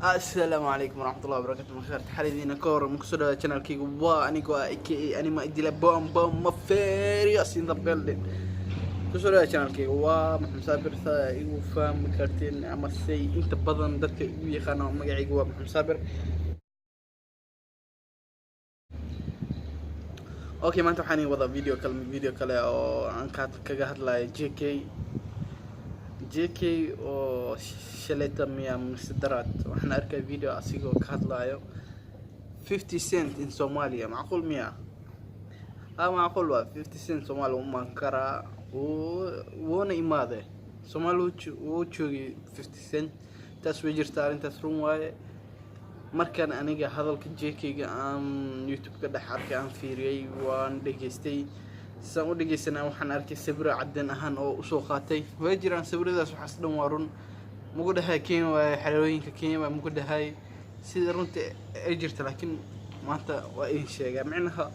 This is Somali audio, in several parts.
السلام عليكم ورحمة الله وبركاته. مخير تحليلنا كور مكسورة channel كي وأنا كوا إكي أنا ما إدي بوم بوم ما فيريوس in the building. مكسورة channel كي محمد صابر ثا يوفهم كارتين أما سي أنت بدن درك يخانو مجاعي جوا محمد صابر. أوكي ما أنتم حاني وضع فيديو كلا أو عن كجهد لا جي كي oo shalayta miya mustadaraad waxaan arkay video asigoo ka hadlayo 50 cent in Somalia macquul miya macquul waa 50 cent Soomaali uma kara woona imaade Soomaali uu joogi 50 cent taas way jirtaa arintaas run waaye markaan aniga hadalka JK-ga aan YouTube ka dhex arkay aan fiiriyay waan dhageystay سام ودي جيسنا وحنا أركي سبرة عدنا هان أو سوقاتي ويجران سبرة ذا سوحس دم وارون موجودة هاي كيم وحلوين كيم موجودة هاي سيدرون أجرت لكن ما أنت وأي شيء معناها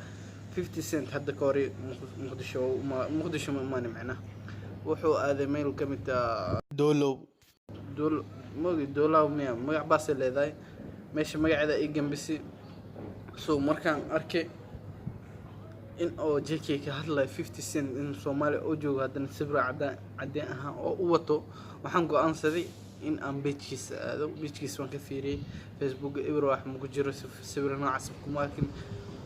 50 سنت هذا كوري مقدشوا ما معنا وحو هذا ميل كمية دول مو دولا ومية ما عباس اللي ذاي ماشي ما قاعد يجنب بسي سو مركان أركي in oo JK ka hadlay 50 cent in Soomaali oo joogo hadana sibra cadaan aha oo u wato waxaan go'aansaday in aan page-kiisa aado page-kiisa waan ka fiiriyay Facebook ibro wax ma ku jiro sibra noocaas kuma arkin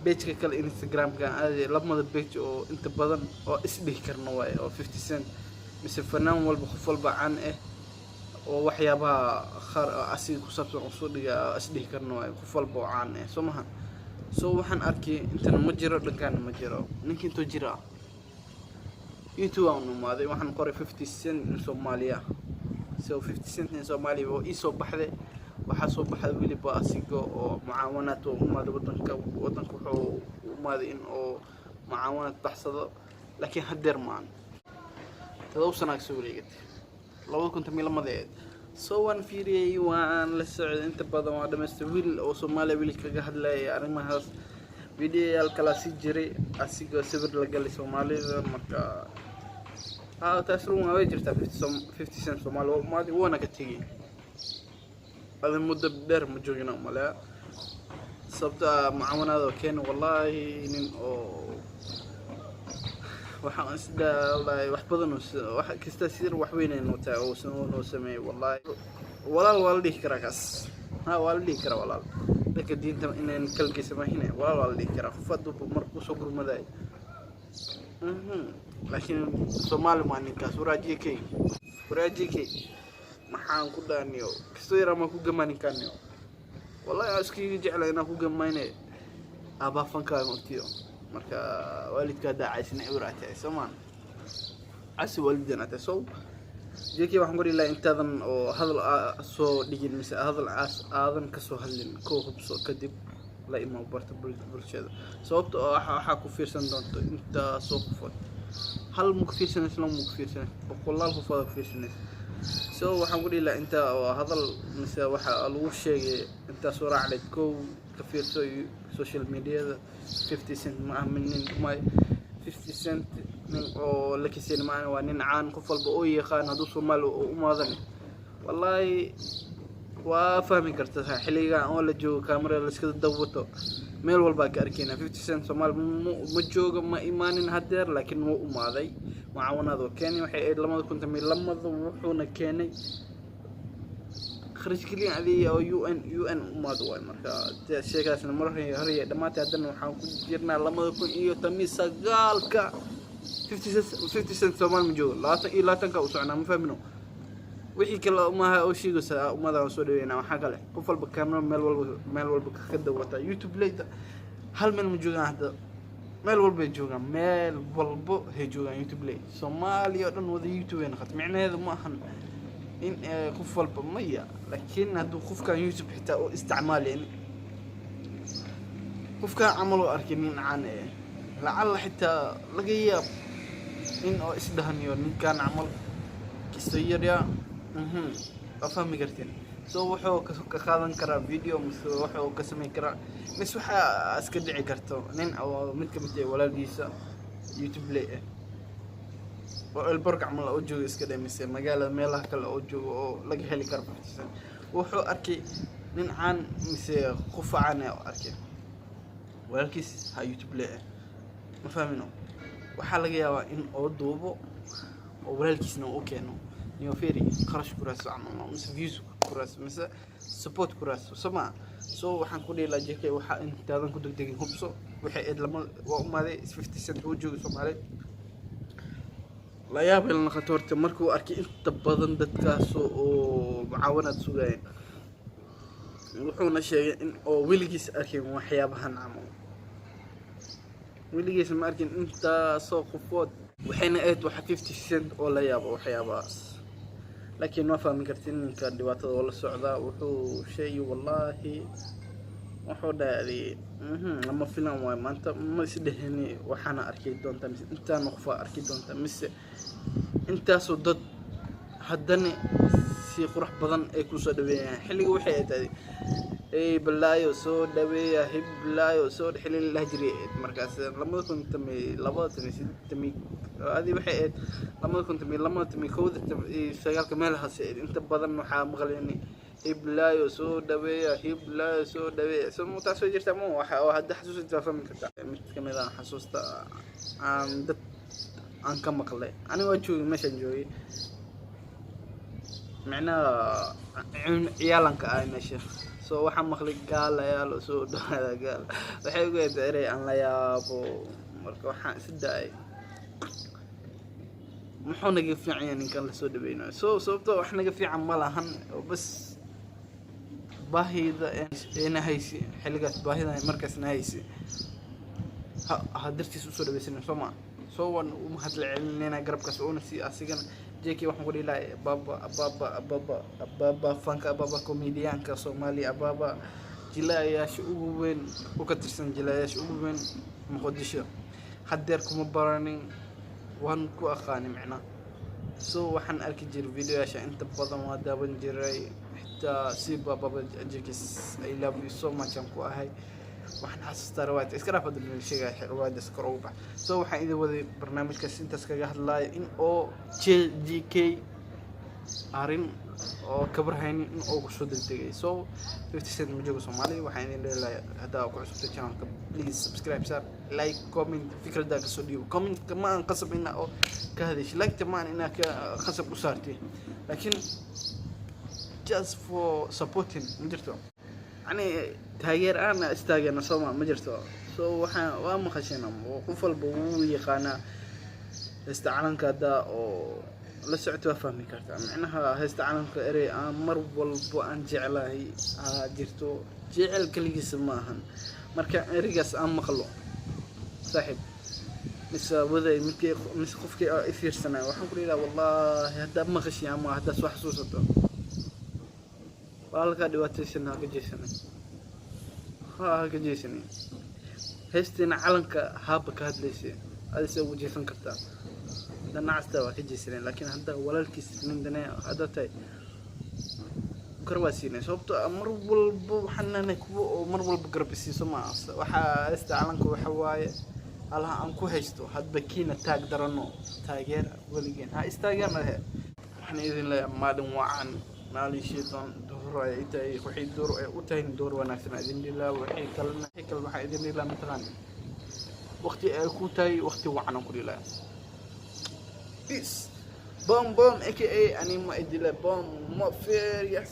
page-ka kale Instagram-ka aad labada page oo inta badan oo isdhig karno way oo 50 cent mise fanaan walba qof walba caan oo waxyaabaha khar asii ku saabsan oo soo dhiga isdhig karno way qof walba oo caan Soomaha سو waxaan arkay inta ma jiro dhankaan ma jiro ninkii intuu jira YouTube aan umaaday waxaan qoray 50 cent in Soomaaliya so 50 cent in Soomaaliya oo ii soo baxday waxa soo baxay wiliba asigo oo mucaawanaad oo umaaday wadanka wuxuu umaaday in oo mucaawanaad baxsado laakiin hadeer maan tadoo sanaag soo wareegtay 2000 سو وان فيري وان لسعد انت بدن waa dhameystay wiil oo Soomaali wiil kaga hadlay arimahaas video kala si jiray asigoo sawir la galay Soomaalida marka taas run way jirtaa 50 cent Soomaali oo maadi wana ka tagay bal muddo dheer ma joogina malaa sabta mucaawanaad oo keen wallahi nin oo waxaan isdaalay wax badan wax kasta sir wax weyn inuu taa oo soo sameey wallahi walaal waaldi karakas waaldi kara walaal dadka diinta inaan kalgiisa ma hina waaldi kara qofadu markuu soo gurmaday laakiin Soomaali ma ninka suraajiikay maxaan ku daaniyo kisto yar ma ku gamanin kaaniyo wallahi askii jeclay inaan ku gamaynay aba fanka mutiyo marka waalidka daacaysan ibraatay Soomaan asi waalidana taasoo JK waxaan qori ilaa intaadan oo hadal soo dhigin mise hadal aadan ka soo hadlin koo hubso kadib la imaa barta bulshada sababtoo waxa ku fiirsan doonto inta soo qofod hal mug fiirsan isla mug fiirsan boqolaal qof fiirsan so waxaan qori ilaa inta oo hadal mise waxa lagu sheegay inta soo raaclay koo ka fiirso social media 50 cent ma ahminin ma 50 cent oo la kiseen maana waa nin caan qof walba oo yaqaan haduu Soomaali oo umaadan wallahi waa fahmi kartaa xiliga oo la joogo camera la iska dawato meel walba ka arkayna 50 cent Soomaali ma joogo ma imaanin hadeer laakiin wuu umaaday mucaawanaad keenay waxay 2000 wuxuuna keenay خرج كلين عليه أو UN ما دواي مركا شيء كاسنا مرة هي دماتي عندنا وحنا كجرنا لما يكون إيو تميس قالك 50 سنت سومال مجول لا تنكا وسعنا مفهمينه وحي كلا ما أو شيء قص ما ده وصولينا وحاجة له قفل بالكاميرا مال بكخد وتا يوتيوب ليتا هل من مجونا هذا مال بيجونا مال هيجونا يوتيوب لي سومالي أردن وذا يوتيوب نخت معناه هذا ما حن إن خف البمية لكن هذا خف كان يوتيوب حتى استعمال يعني خف كان عملوا أركنين عن لعل حتى لقيه إن إسدهني إن كان عمل كسير يا أفهم قرتين سو وحو كخالن كرا فيديو مسو وحو كسمي كرا بس وحا أسكدعي كرتو نين أو منكم تي ولا ديسا يوتيوب ليه البرق عمل أوجو إسكده مثل مجال ميله كله أوجو لقي هلي كربتسن wuxuu arkay nin caan mise qof caan ah arkay walaalkiis ha YouTube leeyahay ma fahmino waxaa laga yaabaa in oo duubo oo walaalkiisna uu keeno niyo fiiri kharash ku raas ama mise views ku raas mise support ku raas sama soo waxaan ku dhiilaa JK waxa intaadan ku degdegin hubso waxay eed lama waa umaaday 50 cent uu joogo Soomaaliya la yaab ilaa khatarta markuu arkay inta badan dadkaas oo mucaawinad sugayeen wuxuuna sheegay in oo wiligiis arkay waxyaabahan camal wiligiis ma arkin inta soo qofood waxayna eed waxa 50 cent oo la yaabo waxyaabaas laakiin ma fahmin kartin ninka dhibaatada wala socda wuxuu sheegay wallahi wuxuu dhaadiyay lama filan way maanta ma isdhehni waxaana arkay doonta mise inta noqfa arkay doonta mise intaasoo dad haddana si qurux badan ay ku soo dhaweeyaan xilliga waxay tahay balaayo soo dhaweeya hiblaayo soo xilin la jiray markaas 2016 adi waxay aad 2016 sagaalka meel haasay inta badan waxa maqleeni hiblaayo soo dhaweeya soo mutaas soo jirta ma waxa oo hadda xasuusta fahmi kartaa mid kamid ah xasuusta aan dad aan ka maqlay aniga waan joogay meeshan joogay macnaa ciyaalanka ay meesha soo waxaan maqlay gaalayaal soo dhawaada gaal waxay ugu eedaray aan la yaabo marka waxaan sidaay muxuu naga fiican ninkan la soo dhaweeyay soo sababtoo wax naga fiican ma lahan bas baahida ee haysi xilligaas baahida markaasna haysi hadartiis u soo dhaweysana Soomaa soo wan u mahad celinayna garabkaas oo si asigana JK waxaan ku dhiilay baba fanka baba comedianka Soomaaliya baba jilayaasha ugu weyn oo ka tirsan jilayaasha ugu weyn Muqdisho hadeer kuma baranin waan ku aqaan macna soo waxaan arki jiray videoyaasha inta badan waa daawan jiray xitaa si baba JK I love you so much aan ku ahay waxaan xasuustaa riwaayad iska raafad in sheegay riwaayad iskor uga bax soo waxaan idin waday barnaamijkaas intaas kaga hadlayo in oo JK arin oo kabarhayni in oo soo degdegay soo 50 cent mujooga Soomaaliya waxaan idin leeyahay hada ku cusubta channelka please subscribe share like comment fikrada ka soo dhiibo comment kama aan qasab ina oo ka hadish like tamaan ina ka qasab u saartay laakiin just for supporting mujirto يعني تاجر أنا استاجرنا صوما مجرته سو وحنا وما خشينا وقفل بوي قانا استعلن كذا أو لسعت وفهمي كرتا معناها استعلن كأري أمر والبو أن جعله جرتو جعل كل جسمهن مركا رجس أم خلو صاحب مس وذا مس خفك إثير سنة وحنقول لا والله هذا ما خشي أما هذا سو حسوسته والله دواتيسنا كجيسنا كجيسني هستنا علنك هابك هادليسي هذا سوى جيسن كرتا لأن عستوى كجيسنا لكن هذا ولا الكيس من دنا هذا تاي كرواسينا صوبته أمر والبو حنا نكبو أمر والبقرب السيسما وح استعلنك وحواي الله أنكو هجتو هاد بكينا تاج درنو تاجر ولجين ها استاجرنا هي إحنا إذن لا مادم وعن مالي شيطان دور إيتاي وحيد دور وتاين دور وناكسنا إذن الله وحيد كلنا حكل وحيد إذن الله مثلاً وقتي كوتاي وقتي وعنا كل الله بيس بوم بوم AKA أني ما إدي له بوم ما فير يس